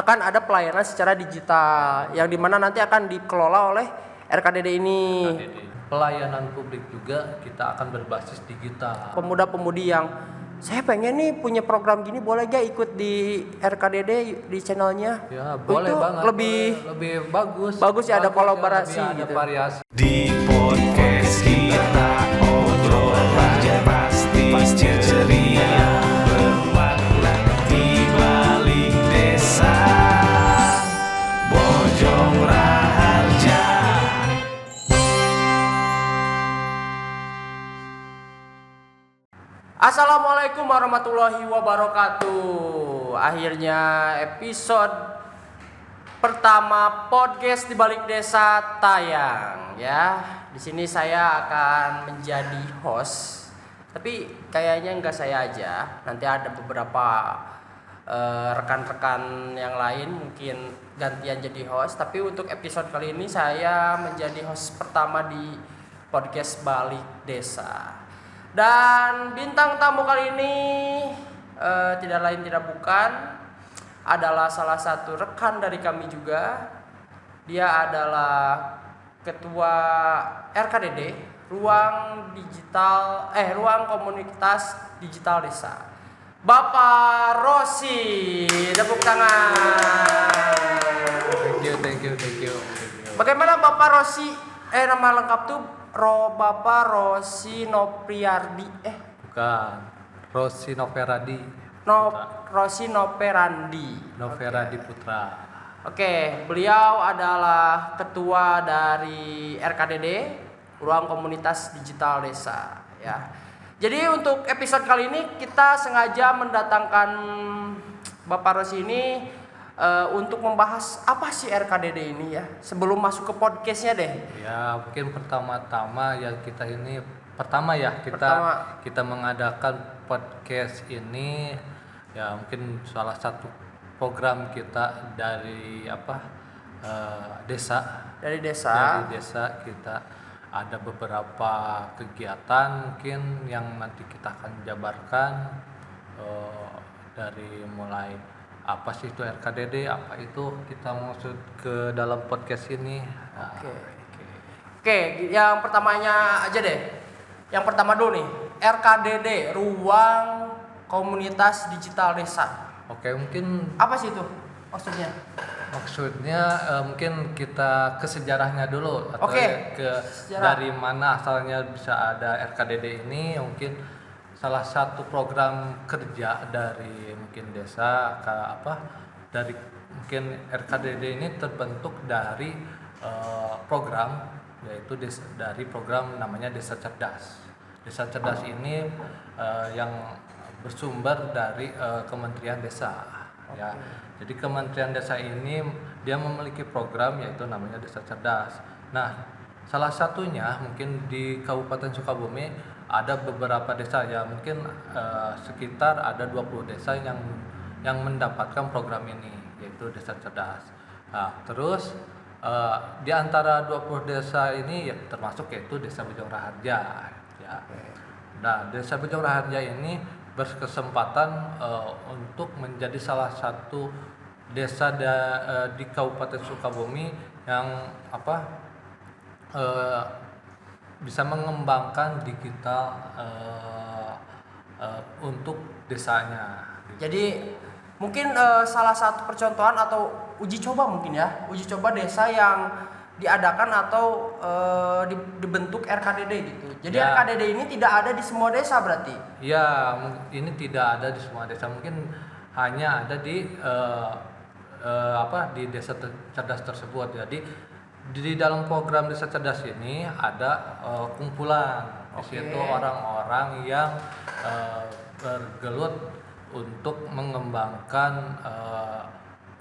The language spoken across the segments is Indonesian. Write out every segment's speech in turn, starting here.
akan ada pelayanan secara digital yang dimana nanti akan dikelola oleh RKDD ini. Pelayanan publik juga kita akan berbasis digital. Pemuda-pemudi yang saya pengen nih punya program gini, boleh gak ikut di RKDD di channelnya? Ya boleh itu banget. Lebih bagus. Bagus ya, ada kolaborasi ada gitu. variasi. Di podcast kita obrol aja pasti ceria, bermakna di balik desa Bojong Raharja. Assalamualaikum warahmatullahi wabarakatuh. Akhirnya episode pertama podcast di balik desa tayang ya. Di sini saya akan menjadi host. Tapi kayaknya enggak saya aja. Nanti ada beberapa rekan-rekan yang lain mungkin gantian jadi host. Tapi untuk episode kali ini saya menjadi host pertama di podcast balik desa. Dan bintang tamu kali ini tidak lain tidak bukan adalah salah satu rekan dari kami juga. Dia adalah ketua RKDD, Ruang Komunitas Digital Desa, Bapak Rosi. Tepuk tangan. Thank you. Bagaimana Bapak Rosi? Nama lengkap tuh Bapak Rosi Nopriardi. Bukan. Rosi Noveradi. Rosi Noperandi. Noveradi Putra. Oke, beliau adalah ketua dari RKDD, Ruang Komunitas Digital Desa ya. Jadi untuk episode kali ini kita sengaja mendatangkan Bapak Rosi ini untuk membahas apa sih RKDD ini ya. Sebelum masuk ke podcastnya deh. Ya mungkin pertama-tama ya kita mengadakan podcast ini ya mungkin salah satu program kita dari desa. Dari desa kita ada beberapa kegiatan mungkin yang nanti kita akan jabarkan dari mulai apa sih itu RKDD, apa itu kita maksud ke dalam podcast ini. Oke, yang pertamanya aja deh. Yang pertama dulu nih, RKDD, Ruang Komunitas Digital Desa. Oke, mungkin apa sih itu maksudnya? Maksudnya mungkin kita ke sejarahnya dulu atau sejarah. Dari mana asalnya bisa ada RKDD ini. Mungkin salah satu program kerja dari mungkin desa dari mungkin RKDD ini terbentuk dari program, yaitu dari program namanya Desa Cerdas. Desa Cerdas ini yang bersumber dari Kementerian Desa ya. Jadi Kementerian Desa ini dia memiliki program yaitu namanya Desa Cerdas. Nah, salah satunya mungkin di Kabupaten Sukabumi ada beberapa desa ya, mungkin sekitar ada 20 desa yang mendapatkan program ini yaitu Desa Cerdas. Nah, terus di antara 20 desa ini ya termasuk yaitu Desa Bojong Raharja ya. Nah, Desa Bojong Raharja ini berkesempatan untuk menjadi salah satu desa di Kabupaten Sukabumi yang bisa mengembangkan digital untuk desanya. Jadi mungkin salah satu percontohan atau uji coba mungkin ya, uji coba desa yang diadakan atau dibentuk RKDD gitu. Jadi ya. RKDD ini tidak ada di semua desa berarti? Ya, ini tidak ada di semua desa, mungkin hanya ada di di desa cerdas tersebut. Jadi di dalam program Desa Cerdas ini ada kumpulan. Di situ orang-orang yang bergelut untuk mengembangkan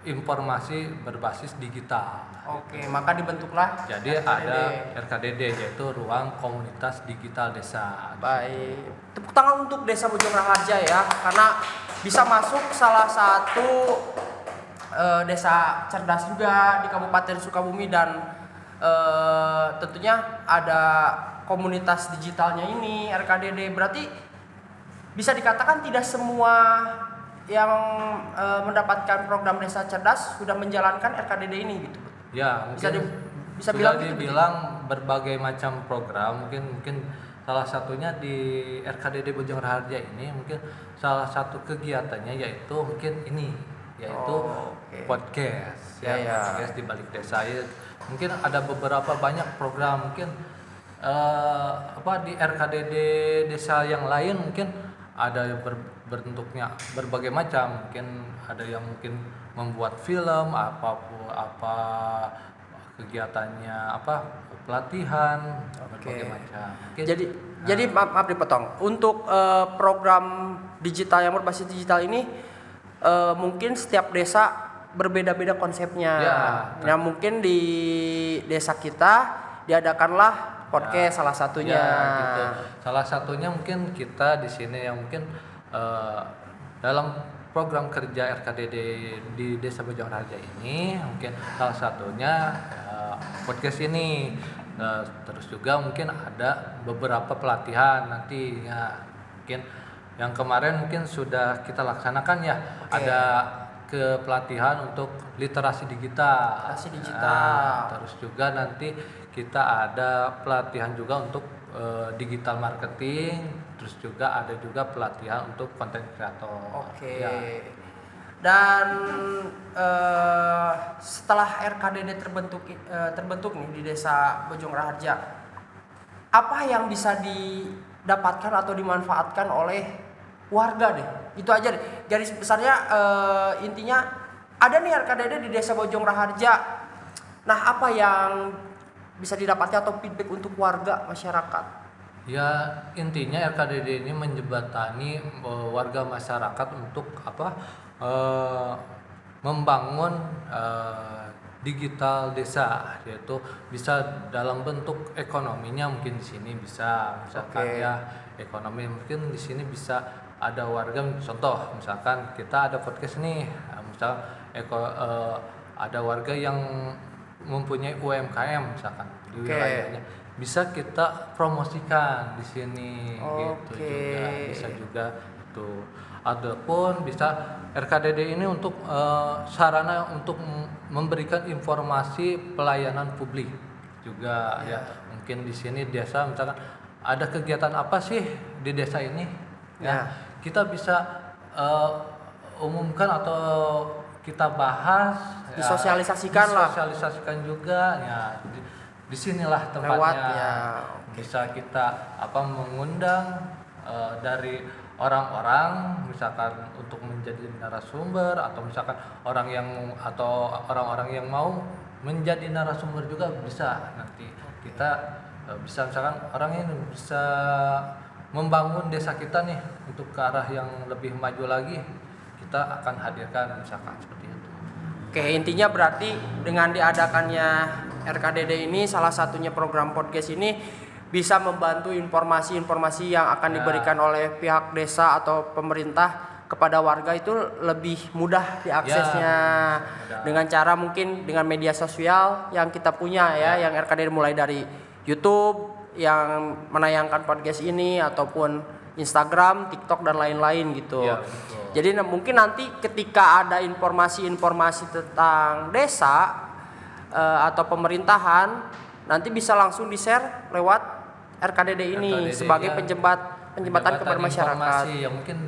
informasi berbasis digital. Maka dibentuklah jadi RKDD. Ada RKDD yaitu Ruang Komunitas Digital Desa. Baik. Tepuk tangan untuk Desa Bojong Raharja ya, karena bisa masuk salah satu desa cerdas juga di Kabupaten Sukabumi dan tentunya ada komunitas digitalnya ini RKDD. Berarti bisa dikatakan tidak semua yang mendapatkan program Desa Cerdas sudah menjalankan RKDD ini gitu. Ya, Bisa mungkin bisa sudah bilang gitu, dibilang berbagai macam program, mungkin salah satunya di RKDD Bojong Raharja ini mungkin salah satu kegiatannya yaitu mungkin ini, yaitu oke. podcast Ya, ya. podcast di balik desa ya. Mungkin ada beberapa banyak program mungkin di RKDD desa yang lain mungkin ada yang bentuknya berbagai macam, mungkin ada yang mungkin membuat film apa kegiatannya pelatihan berbagai macam. Mungkin, Jadi maaf dipotong. Untuk program digital yang berbasis digital ini mungkin setiap desa berbeda-beda konsepnya. Ya. Mungkin di desa kita diadakanlah podcast salah satunya. Ya, gitu. Salah satunya mungkin kita di sini yang mungkin dalam program kerja RKDD di Desa Bojong Raharja ini mungkin salah satunya podcast ini. Terus juga mungkin ada beberapa pelatihan nanti ya, mungkin yang kemarin mungkin sudah kita laksanakan ya. Ada pelatihan untuk literasi digital. Terus juga nanti kita ada pelatihan juga untuk digital marketing, terus juga ada juga pelatihan untuk content creator. Ya. Dan setelah RKDD terbentuk nih di Desa Bojong Raharja, apa yang bisa didapatkan atau dimanfaatkan oleh warga deh? Itu aja deh. Garis besarnya intinya ada nih RKDD di Desa Bojong Raharja. Nah, apa yang bisa didapatkan atau feedback untuk warga masyarakat? Ya, intinya RKDD ini menjembatani warga masyarakat untuk membangun digital desa, yaitu bisa dalam bentuk ekonominya mungkin di sini bisa misalkan ya ekonomi mungkin di sini bisa ada warga, contoh misalkan kita ada podcast nih, misal ada warga yang mempunyai UMKM misalkan di wilayahnya, bisa kita promosikan di sini gitu juga, bisa juga tuh. Adapun bisa RKDD ini untuk sarana untuk memberikan informasi pelayanan publik juga ya. Mungkin di sini desa misalkan ada kegiatan apa sih di desa ini ya, kita bisa umumkan atau kita bahas, disosialisasikan juga ya. Disinilah tempatnya bisa kita yang dari orang-orang misalkan untuk menjadi narasumber, atau misalkan orang-orang yang mau menjadi narasumber juga bisa. Nanti kita bisa misalkan orang ini bisa membangun desa kita nih untuk ke arah yang lebih maju lagi, kita akan hadirkan misalkan seperti itu. Oke, intinya berarti dengan diadakannya RKDD ini, salah satunya program podcast ini bisa membantu informasi-informasi yang akan diberikan oleh pihak desa atau pemerintah kepada warga itu lebih mudah diaksesnya dengan cara mungkin dengan media sosial yang kita punya yang RKDD mulai dari YouTube yang menayangkan podcast ini ataupun Instagram, TikTok dan lain-lain gitu. Jadi mungkin nanti ketika ada informasi-informasi tentang desa atau pemerintahan nanti bisa langsung di-share lewat RKDD ini sebagai penjembatan kepada masyarakat. Ya mungkin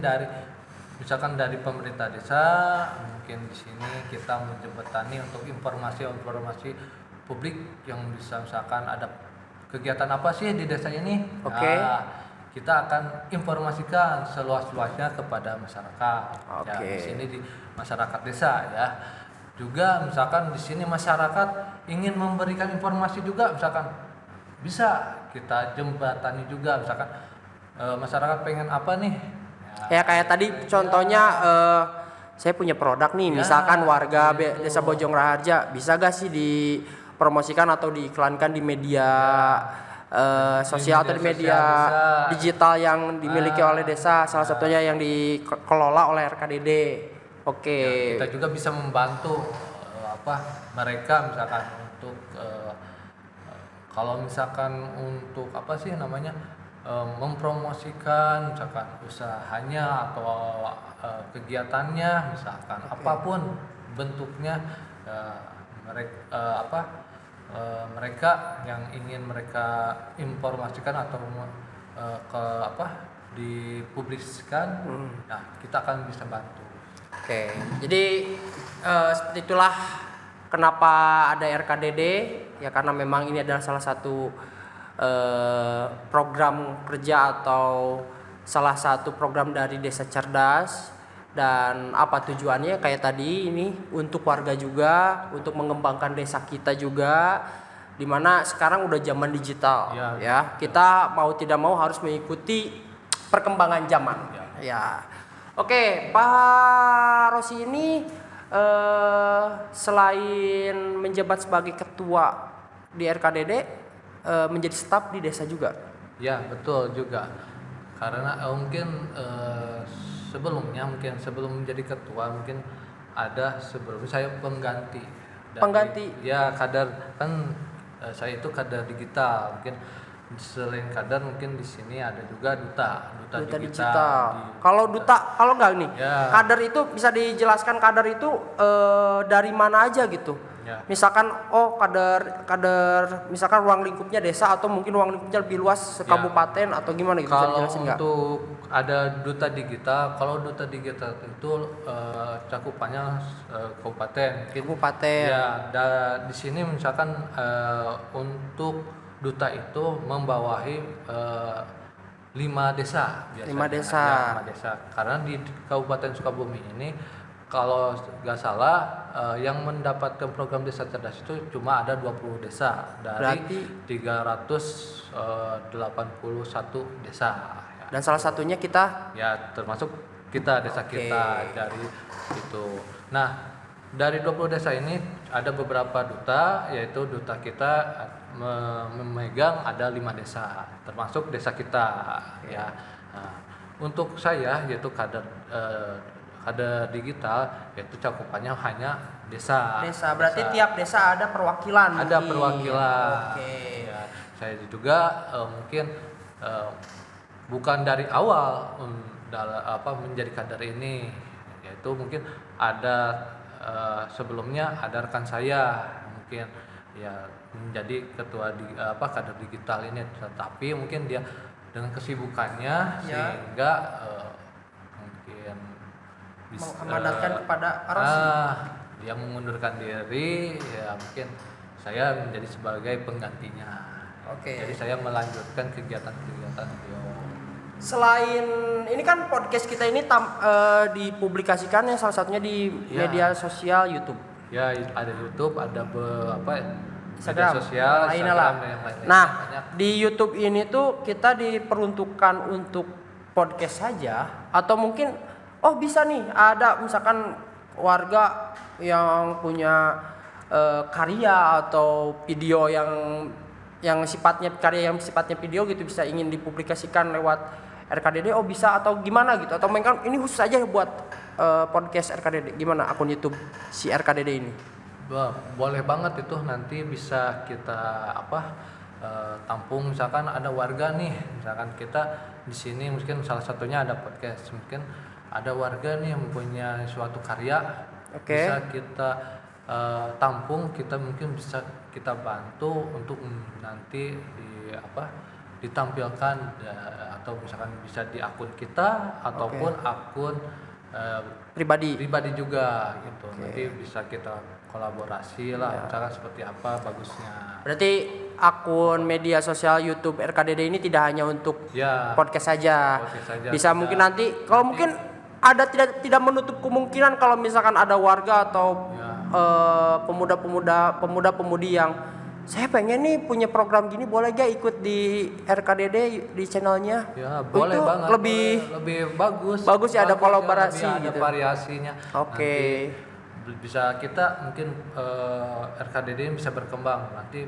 misalkan dari pemerintah desa, mungkin di sini kita menjembatani untuk informasi publik yang bisa misalkan ada kegiatan apa sih di desa ini. Kita akan informasikan seluas-luasnya kepada masyarakat. Ya, di sini di masyarakat desa ya. Juga misalkan di sini masyarakat ingin memberikan informasi juga, misalkan bisa kita jembatani juga, misalkan masyarakat pengen apa nih ya kayak tadi contohnya saya punya produk nih, misalkan warga Desa Bojong Raharja, bisa gak sih dipromosikan atau diiklankan di media sosial atau di media digital yang dimiliki oleh desa, salah satunya yang dikelola oleh RKDD. Kita juga bisa membantu mereka misalkan untuk kalau misalkan untuk mempromosikan misalkan usahanya atau kegiatannya, misalkan apapun bentuknya, mereka yang ingin mereka informasikan atau ke dipublikasikan, nah kita akan bisa bantu. Oke, jadi seperti itulah kenapa ada RKDD ya, karena memang ini adalah salah satu program kerja atau salah satu program dari Desa Cerdas. Dan apa tujuannya kayak tadi ini untuk warga juga, untuk mengembangkan desa kita juga, dimana sekarang udah zaman digital ya, kita mau tidak mau harus mengikuti perkembangan zaman ya. Oke, Pak Rosi ini selain menjabat sebagai ketua di RKDD, menjadi staf di desa juga. Ya, betul juga. Karena mungkin sebelum menjadi ketua mungkin ada sebelum saya pengganti. Pengganti. Ya, kader kan saya itu kader digital. Mungkin selain kader mungkin di sini ada juga duta digital. Kalau nggak nih, ya. Kader itu bisa dijelaskan kader itu dari mana aja gitu. Ya. Misalkan kader misalkan ruang lingkupnya desa atau mungkin ruang lingkupnya lebih luas sekabupaten atau gimana gitu. Kalau bisa dijelasin nggak? untuk ada duta digital, kalau duta digital itu cakupannya kabupaten. Kabupaten. Ya, di sini misalkan untuk duta itu membawahi 5 desa biasanya. 5 desa. Ya, 5 desa. Karena di Kabupaten Sukabumi ini kalau nggak salah yang mendapatkan program Desa Cerdas itu cuma ada 20 desa dari 381 desa. Ya. Dan salah satunya kita, Ya, termasuk kita, desa kita dari itu. Nah, dari 20 desa ini ada beberapa duta, yaitu duta kita memegang ada 5 desa, termasuk desa kita. Ya. Nah, untuk saya yaitu kader digital, yaitu cakupannya hanya desa. Berarti tiap desa ada perwakilan. Ada mungkin. perwakilan. Oke. Ya, saya juga mungkin bukan dari awal menjadi kader ini, yaitu mungkin ada sebelumnya ada rekan saya mungkin ya menjadi ketua kader digital ini, tetapi mungkin dia dengan kesibukannya sehingga mungkin mengamanatkan kepada Rosi. Dia mengundurkan diri, ya mungkin saya menjadi sebagai penggantinya. Oke. Jadi saya melanjutkan kegiatan-kegiatan beliau. Selain ini kan podcast kita ini dipublikasikan ya salah satunya di media sosial YouTube. Ya, ada YouTube, ada Instagram, media sosial, lainnya Instagram, lah. dan yang lain-lain. Nah, Banyak. di YouTube ini tuh kita diperuntukkan untuk podcast saja atau mungkin bisa nih ada misalkan warga yang punya karya atau video yang sifatnya video gitu bisa ingin dipublikasikan lewat RKDD, bisa atau gimana gitu, atau mungkin ini khusus aja buat podcast RKDD, gimana akun YouTube si RKDD ini? Boleh banget itu, nanti bisa kita tampung. Misalkan ada warga nih, misalkan kita di sini mungkin salah satunya ada podcast, mungkin ada warga nih yang mempunyai suatu karya, bisa kita tampung, kita mungkin bisa kita bantu untuk nanti ditampilkan atau misalkan bisa di akun kita ataupun akun pribadi juga gitu. Nanti bisa kita kolaborasi lah, misalkan seperti apa bagusnya. Berarti akun media sosial YouTube RKDD ini tidak hanya untuk podcast saja. Bisa mungkin nanti kalau mungkin ada tidak menutup kemungkinan kalau misalkan ada warga atau pemuda-pemudi yang saya pengen nih punya program gini, boleh gak ikut di RKDD di channelnya? Ya, boleh itu banget. Lebih bagus ya, ada kolaborasi ya, gitu. Ada variasinya. Oke. Nanti bisa kita mungkin RKDD ini bisa berkembang nanti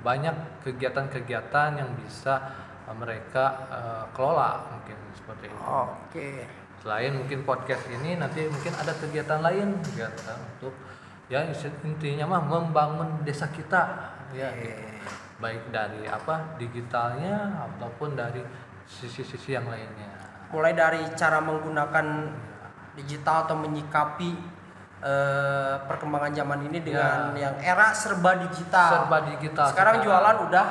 banyak kegiatan-kegiatan yang bisa mereka kelola mungkin seperti itu. Oke. Selain mungkin podcast ini, nanti mungkin ada kegiatan lain untuk intinya mah membangun desa kita gitu. baik dari digitalnya ataupun dari sisi-sisi yang lainnya. Mulai dari cara menggunakan digital atau menyikapi perkembangan zaman ini dengan yang era serba digital. Sekarang jualan udah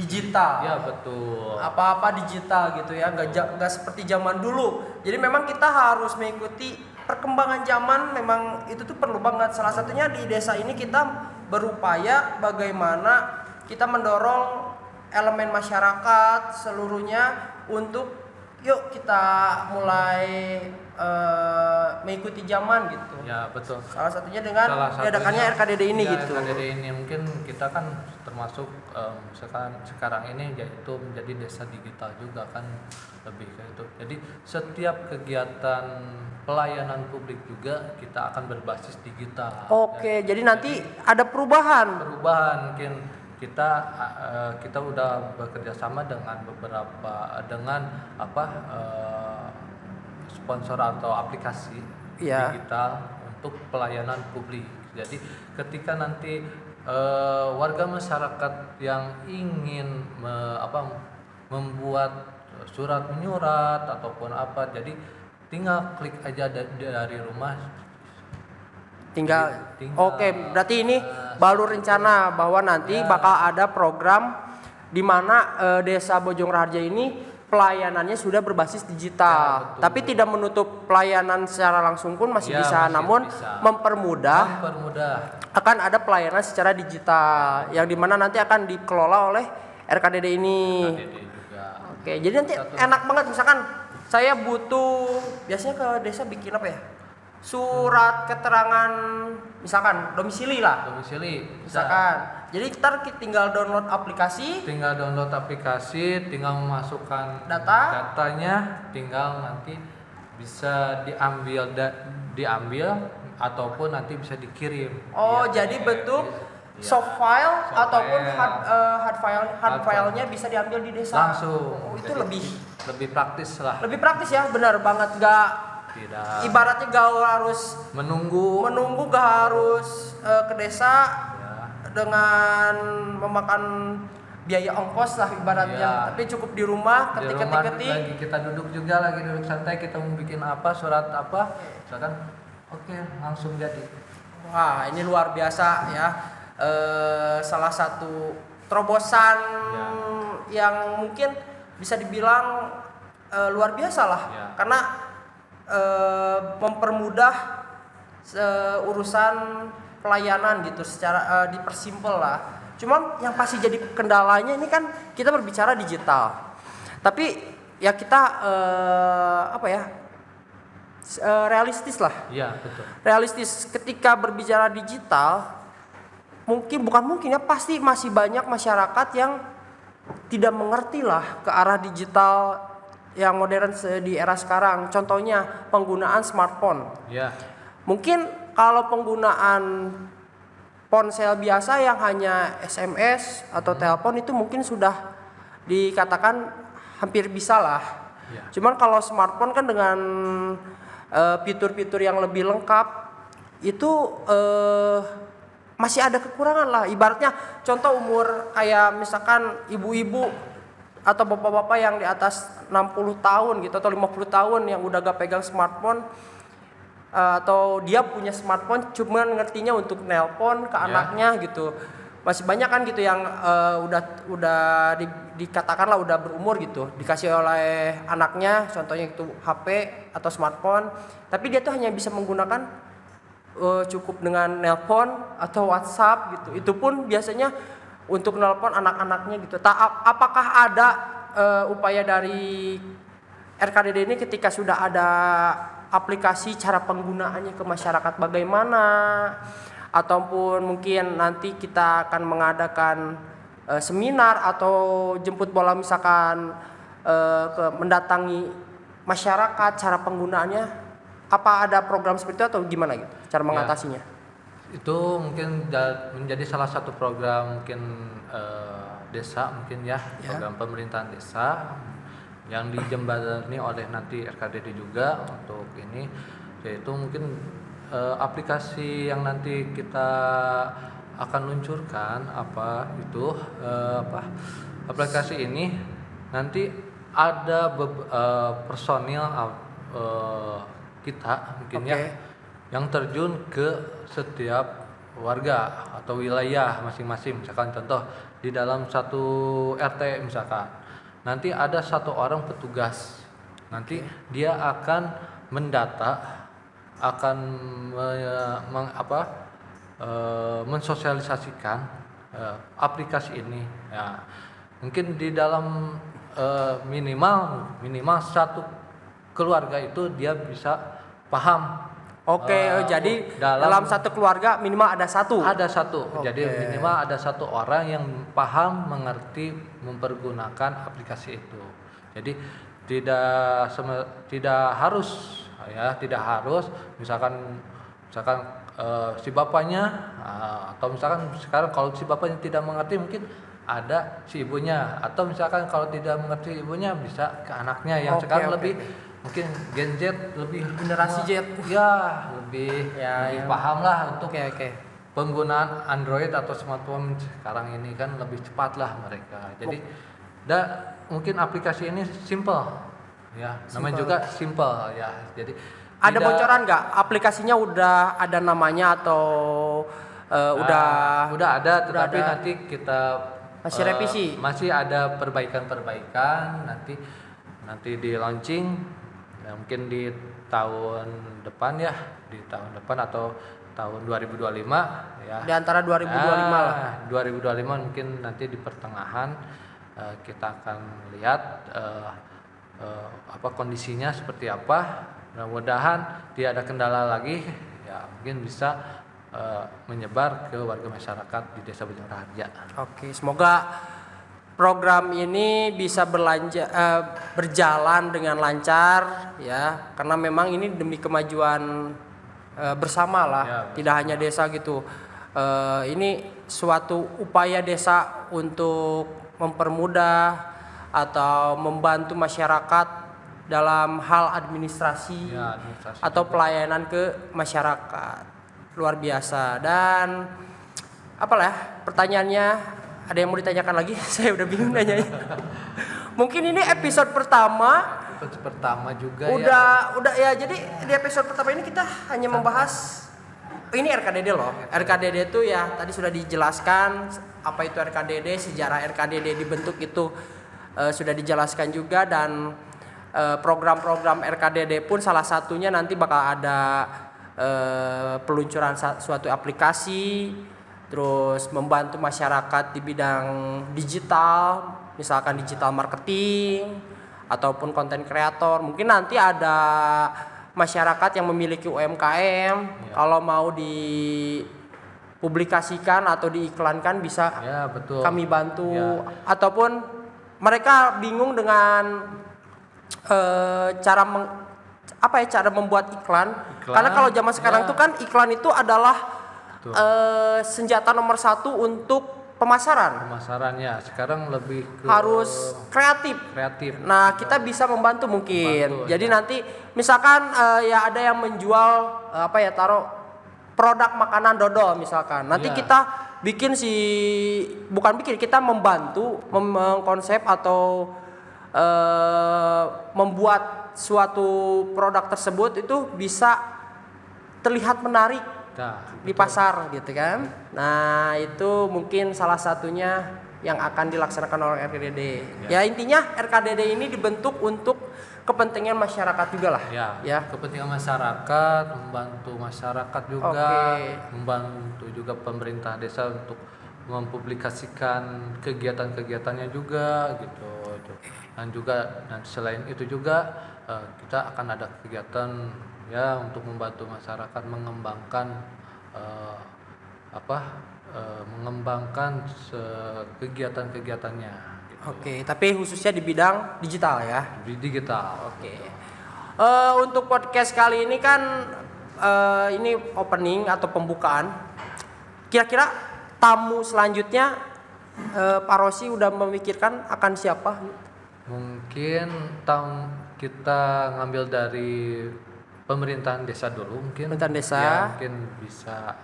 digital. Ya betul. Apa-apa digital gitu ya, nggak seperti zaman dulu. Jadi memang kita harus mengikuti perkembangan zaman. Memang itu tuh perlu banget. Salah satunya di desa ini kita berupaya bagaimana kita mendorong elemen masyarakat seluruhnya untuk yuk kita mulai mengikuti zaman gitu. Ya betul. Salah satunya dengan diadakannya RKDD ini gitu. RKDD ini mungkin kita kan termasuk sekarang ini yaitu menjadi desa digital juga kan, lebih kayak itu. Jadi setiap kegiatan pelayanan publik juga kita akan berbasis digital. Oke, jadi nanti ada perubahan Mungkin kita udah bekerja sama dengan beberapa sponsor atau aplikasi digital untuk pelayanan publik. Jadi ketika nanti warga masyarakat yang ingin membuat surat menyurat ataupun jadi tinggal klik aja dari rumah. tinggal. Oke, berarti ini baru rencana bahwa nanti bakal ada program di mana Desa Bojong Raharja ini pelayanannya sudah berbasis digital, tapi tidak menutup pelayanan secara langsung pun masih bisa, namun bisa. mempermudah akan ada pelayanan secara digital yang dimana nanti akan dikelola oleh RKDD ini. Oke, jadi nanti enak banget misalkan saya butuh biasanya ke desa bikin apa ya? Surat keterangan misalkan domisili misalkan. Jadi kita tinggal download aplikasi, tinggal memasukkan datanya, tinggal nanti bisa diambil ataupun nanti bisa dikirim. Jadi bentuk soft file ataupun hard filenya bisa diambil di desa langsung. Itu lebih praktis lah. Lebih praktis ya, benar banget. Ibaratnya gak harus menunggu gak harus ke desa dengan memakan biaya ongkos lah ibaratnya, tapi cukup di rumah ketik lagi kita duduk santai, kita mau bikin surat misalkan langsung jadi. Wah, ini luar biasa ya. Salah satu terobosan yang mungkin bisa dibilang luar biasa lah, karena mempermudah urusan pelayanan gitu secara dipersimpel lah. Cuma yang pasti jadi kendalanya ini kan kita berbicara digital, tapi ya kita realistis lah. Iya betul. Realistis ketika berbicara digital, pasti masih banyak masyarakat yang tidak mengerti lah ke arah digital yang modern di era sekarang. Contohnya penggunaan smartphone. Ya. Mungkin kalau penggunaan ponsel biasa yang hanya SMS atau telepon itu mungkin sudah dikatakan hampir bisa lah. Ya. Cuman kalau smartphone kan dengan fitur-fitur yang lebih lengkap itu masih ada kekurangan lah. Ibaratnya contoh umur kayak misalkan ibu-ibu atau bapak-bapak yang di atas 60 tahun gitu atau 50 tahun yang udah gak pegang smartphone, atau dia punya smartphone cuma ngertinya untuk nelpon ke anaknya gitu. Masih banyak kan gitu yang dikatakan lah udah berumur gitu, dikasih oleh anaknya contohnya itu HP atau smartphone, tapi dia tuh hanya bisa menggunakan cukup dengan nelpon atau WhatsApp gitu. Itu pun biasanya untuk nelpon anak-anaknya gitu. Apakah ada upaya dari RKDD ini ketika sudah ada aplikasi cara penggunaannya ke masyarakat bagaimana, ataupun mungkin nanti kita akan mengadakan seminar atau jemput bola misalkan mendatangi masyarakat cara penggunaannya, apa ada program seperti itu atau gimana gitu cara mengatasinya? Itu mungkin menjadi salah satu program mungkin desa mungkin program pemerintahan desa yang dijembatani oleh nanti RKDD juga untuk ini, yaitu mungkin aplikasi yang nanti kita akan luncurkan aplikasi ini, nanti ada personil kita mungkin ya yang terjun ke setiap warga atau wilayah masing-masing. Misalkan contoh di dalam satu RT misalkan, nanti ada satu orang petugas, nanti dia akan mendata, akan mensosialisasikan aplikasi ini. Ya, mungkin di dalam minimal satu keluarga itu dia bisa paham. Jadi dalam satu keluarga minimal ada satu. Ada satu. Jadi minimal ada satu orang yang paham, mengerti, mempergunakan aplikasi itu. Jadi tidak harus misalkan si bapaknya atau misalkan sekarang kalau si bapaknya tidak mengerti, mungkin ada si ibunya, atau misalkan kalau tidak mengerti ibunya bisa ke anaknya yang sekarang lebih mungkin Gen Z, lebih generasi Z ya, lebih paham lah untuk penggunaan Android atau smartphone sekarang ini kan lebih cepat lah mereka. Jadi mungkin aplikasi ini simple ya, namanya juga simple ya. Jadi ada bocoran nggak aplikasinya udah ada namanya atau udah ada, tetapi nanti kita masih revisi, masih ada perbaikan nanti di launching ya, mungkin di tahun depan atau tahun 2025 ya. Di antara 2025 lah. 2025 mungkin nanti di pertengahan kita akan lihat kondisinya seperti apa. Mudah-mudahan tidak ada kendala lagi ya, mungkin bisa menyebar ke warga masyarakat di Desa Bojong Raharja. Oke, semoga program ini bisa berjalan dengan lancar ya, karena memang ini demi kemajuan bersama lah, tidak hanya desa gitu. Ini suatu upaya desa untuk mempermudah atau membantu masyarakat dalam hal administrasi atau pelayanan ke masyarakat. Luar biasa. Dan pertanyaannya ada yang mau ditanyakan lagi? Saya udah bingung nanyanya. Mungkin ini episode pertama juga udah ya. Jadi di episode pertama ini kita hanya membahas ini RKDD loh. RKDD itu ya tadi sudah dijelaskan apa itu RKDD, sejarah RKDD dibentuk itu sudah dijelaskan juga, dan program-program RKDD pun salah satunya nanti bakal ada peluncuran suatu aplikasi, terus membantu masyarakat di bidang digital, misalkan digital marketing ataupun konten kreator. Mungkin nanti ada masyarakat yang memiliki UMKM, kalau mau dipublikasikan atau diiklankan bisa kami bantu, ataupun mereka bingung dengan cara membuat iklan. Karena kalau zaman sekarang itu kan iklan itu adalah senjata nomor satu untuk pemasaran. Pemasarannya sekarang lebih harus kreatif. Nah, kita bisa membantu mungkin. Jadi nanti misalkan ya ada yang menjual produk makanan dodol misalkan. Nanti kita kita membantu mengkonsep atau membuat suatu produk tersebut itu bisa terlihat menarik di pasar gitu kan. Nah, itu mungkin salah satunya yang akan dilaksanakan oleh RKDD. Ya intinya RKDD ini dibentuk untuk kepentingan masyarakat juga lah. Ya. Kepentingan masyarakat, membantu masyarakat juga, membantu juga pemerintah desa untuk mempublikasikan kegiatan-kegiatannya juga gitu. Dan selain itu juga kita akan ada kegiatan ya untuk membantu masyarakat mengembangkan kegiatan-kegiatannya gitu. Tapi khususnya di bidang digital ya. Di digital. Untuk podcast kali ini kan ini opening atau pembukaan. Kira-kira tamu selanjutnya Pak Rosi udah memikirkan akan siapa? Mungkin kita ngambil dari pemerintahan desa dulu mungkin. Pemerintahan desa. Ya, mungkin bisa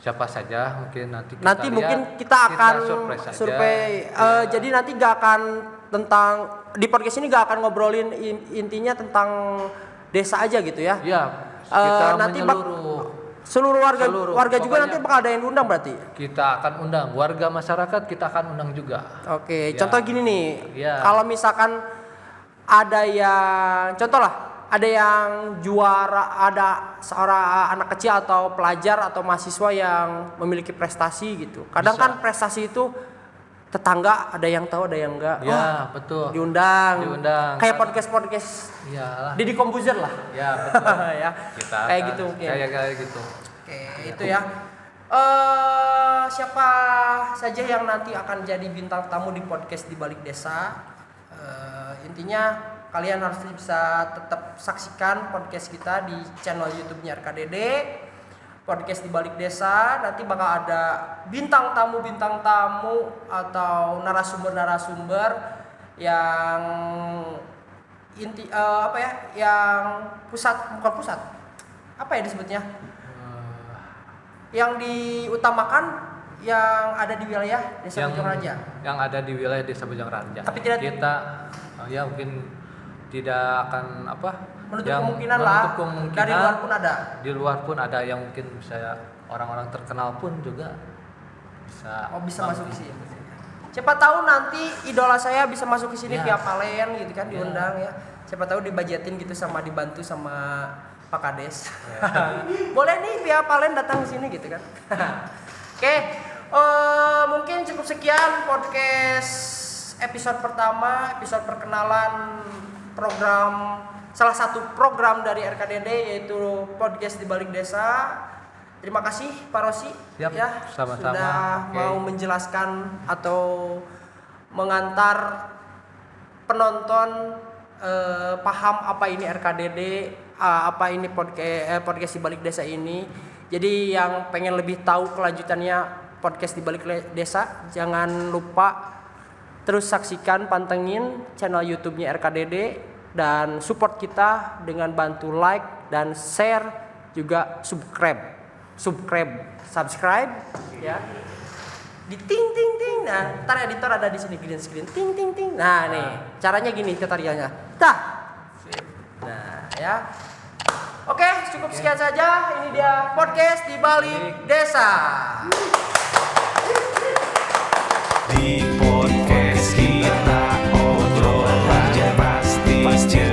siapa saja mungkin nanti Nanti lihat, mungkin kita akan surprise aja. survei. Iya. Jadi nanti gak akan tentang di podcast ini gak akan ngobrolin intinya tentang desa aja gitu ya. Iya, kita nanti menyeluruh. seluruh warga Seluruh, juga pokoknya. nanti bakal ada yang diundang berarti. Kita akan undang warga masyarakat, kita akan undang juga. Oke, Ya. contoh gini nih. Ya. Kalau misalkan ada yang contoh lah, ada yang juara, ada seorang anak kecil atau pelajar atau mahasiswa yang memiliki prestasi gitu. Kadang Bisa. kan prestasi itu tetangga ada yang tahu, ada yang enggak. Ya, betul. Diundang. Diundang. Kayak podcast Iyalah. Didi Komposer lah. Ya, betul. Ya. Kita Kayak akan- gitu mungkin. Kayak gitu. Oke, itu ya. Siapa saja yang nanti akan jadi bintang tamu di podcast di Balik Desa? Intinya kalian harus bisa tetap saksikan podcast kita di channel YouTube-nya RKDD. Podcast di Balik Desa nanti bakal ada bintang tamu atau narasumber yang yang bukan pusat. Apa ya disebutnya? Yang diutamakan yang ada di wilayah Desa Bojong Raja. Yang ada di wilayah Desa Bojong Raja. Tapi tidak- kita ya mungkin tidak akan Menutup yang kemungkinan menutup lah. kemungkinan. Dari luar pun ada. Di luar pun ada yang mungkin bisa orang-orang terkenal pun juga bisa. Bisa masuk ke sini. Siapa tahu nanti idola saya bisa masuk ke sini Ya. via Palen gitu kan, Ya. diundang ya. Siapa tahu dibajetin gitu sama dibantu sama Pak Kades. Ya. Boleh nih via Palen datang ke sini gitu kan. Oke, mungkin cukup sekian podcast episode pertama, episode perkenalan salah satu program dari RKDD yaitu podcast di Balik Desa. Terima kasih Pak Rosi Siap, ya sama-sama. sudah Oke. mau menjelaskan atau mengantar penonton paham apa ini RKDD, apa ini podcast di Balik Desa ini. Jadi yang pengen lebih tahu kelanjutannya podcast di Balik Desa, jangan lupa terus saksikan, pantengin channel YouTube-nya RKDD dan support kita dengan bantu like dan share, juga subscribe ya. Di ting ting ting. Nah, ntar editor ada di sini green screen ting ting ting. Nah, nih, caranya gini tutorialnya. Dah. Nah, ya. Oke, cukup sekian saja. Ini dia podcast di Balik Desa. Di podcast kita obrol aja pasti ceria.